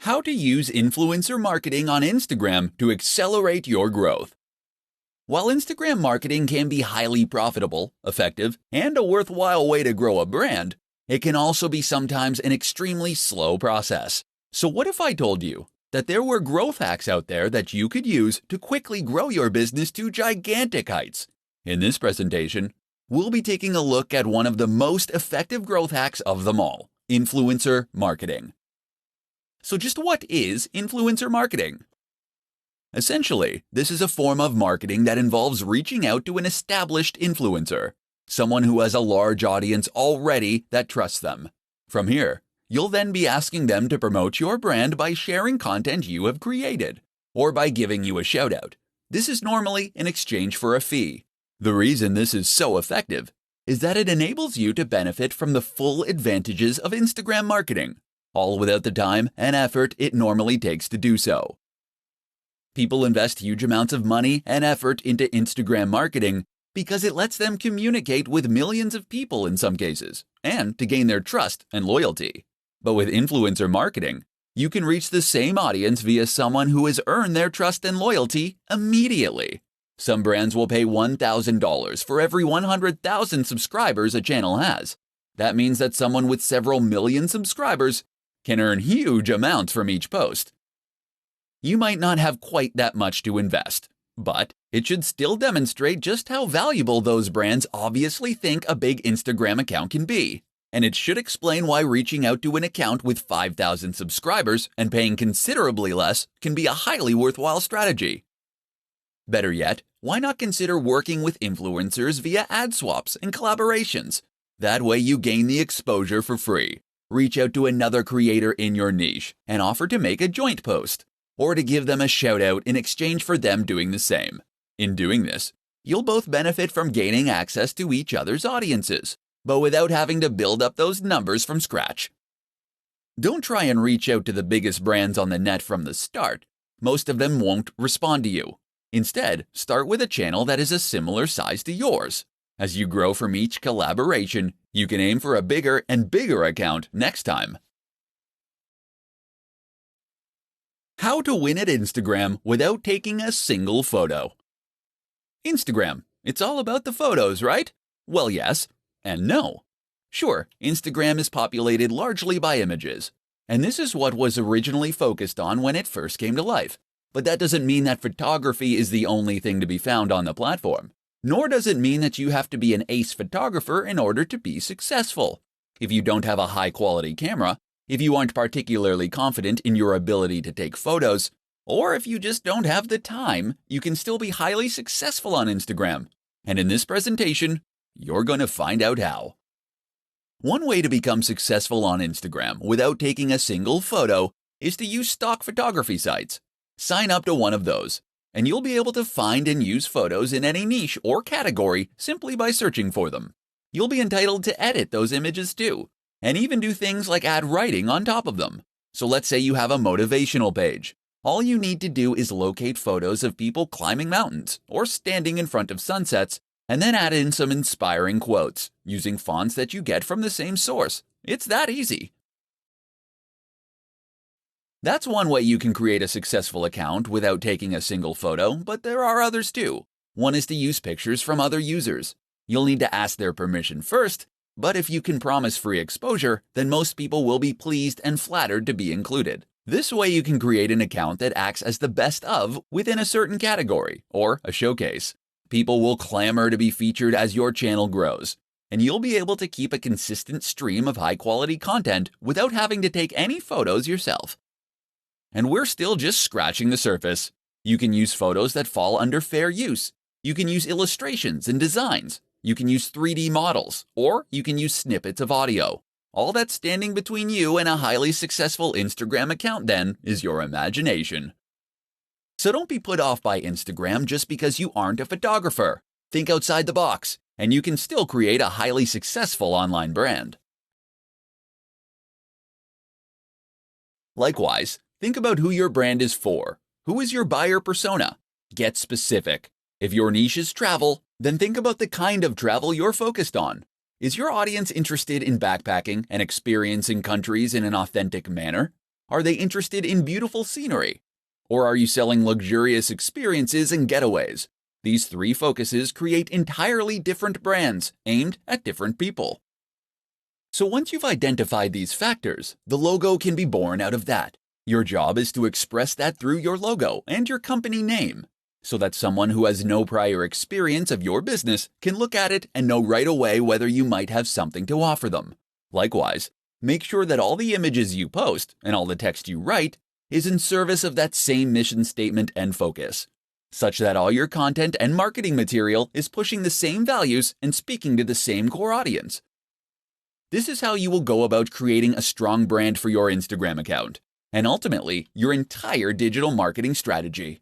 How to use influencer marketing on Instagram to accelerate your growth. While Instagram marketing can be highly profitable, effective, and a worthwhile way to grow a brand, it can also be sometimes an extremely slow process. So what if I told you that there were growth hacks out there that you could use to quickly grow your business to gigantic heights? In this presentation, we'll be taking a look at one of the most effective growth hacks of them all, influencer marketing. So just what is influencer marketing? Essentially, this is a form of marketing that involves reaching out to an established influencer, someone who has a large audience already that trusts them. From here, you'll then be asking them to promote your brand by sharing content you have created, or by giving you a shout out. This is normally in exchange for a fee. The reason this is so effective is that it enables you to benefit from the full advantages of Instagram marketing, all without the time and effort it normally takes to do so. People invest huge amounts of money and effort into Instagram marketing because it lets them communicate with millions of people in some cases, and to gain their trust and loyalty. But with influencer marketing, you can reach the same audience via someone who has earned their trust and loyalty immediately. Some brands will pay $1,000 for every 100,000 subscribers a channel has. That means that someone with several million subscribers can earn huge amounts from each post. You might not have quite that much to invest, but it should still demonstrate just how valuable those brands obviously think a big Instagram account can be. And it should explain why reaching out to an account with 5,000 subscribers and paying considerably less can be a highly worthwhile strategy. Better yet, why not consider working with influencers via ad swaps and collaborations? That way you gain the exposure for free. Reach out to another creator in your niche and offer to make a joint post, or to give them a shout out in exchange for them doing the same. In doing this, you'll both benefit from gaining access to each other's audiences, but without having to build up those numbers from scratch. Don't try and reach out to the biggest brands on the net from the start. Most of them won't respond to you. Instead, start with a channel that is a similar size to yours. As you grow from each collaboration, you can aim for a bigger and bigger account next time. How to win at Instagram without taking a single photo. Instagram, it's all about the photos, right? Well, yes and no. Sure, Instagram is populated largely by images, and this is what was originally focused on when it first came to life. But that doesn't mean that photography is the only thing to be found on the platform. Nor does it mean that you have to be an ace photographer in order to be successful. If you don't have a high-quality camera, if you aren't particularly confident in your ability to take photos, or if you just don't have the time, you can still be highly successful on Instagram. And in this presentation, you're going to find out how. One way to become successful on Instagram without taking a single photo is to use stock photography sites. Sign up to one of those, and you'll be able to find and use photos in any niche or category simply by searching for them. You'll be entitled to edit those images too, and even do things like add writing on top of them. So let's say you have a motivational page. All you need to do is locate photos of people climbing mountains or standing in front of sunsets, and then add in some inspiring quotes using fonts that you get from the same source. It's that easy. That's one way you can create a successful account without taking a single photo, but there are others too. One is to use pictures from other users. You'll need to ask their permission first, but if you can promise free exposure, then most people will be pleased and flattered to be included. This way you can create an account that acts as the best of within a certain category, or a showcase. People will clamor to be featured as your channel grows, and you'll be able to keep a consistent stream of high-quality content without having to take any photos yourself. And we're still just scratching the surface. You can use photos that fall under fair use. You can use illustrations and designs. You can use 3D models, or you can use snippets of audio. All that's standing between you and a highly successful Instagram account then is your imagination. So don't be put off by Instagram just because you aren't a photographer. Think outside the box, and you can still create a highly successful online brand. Likewise, think about who your brand is for. Who is your buyer persona? Get specific. If your niche is travel, then think about the kind of travel you're focused on. Is your audience interested in backpacking and experiencing countries in an authentic manner? Are they interested in beautiful scenery? Or are you selling luxurious experiences and getaways? These three focuses create entirely different brands aimed at different people. So once you've identified these factors, the logo can be born out of that. Your job is to express that through your logo and your company name, so that someone who has no prior experience of your business can look at it and know right away whether you might have something to offer them. Likewise, make sure that all the images you post and all the text you write is in service of that same mission statement and focus, such that all your content and marketing material is pushing the same values and speaking to the same core audience. This is how you will go about creating a strong brand for your Instagram account, and ultimately, your entire digital marketing strategy.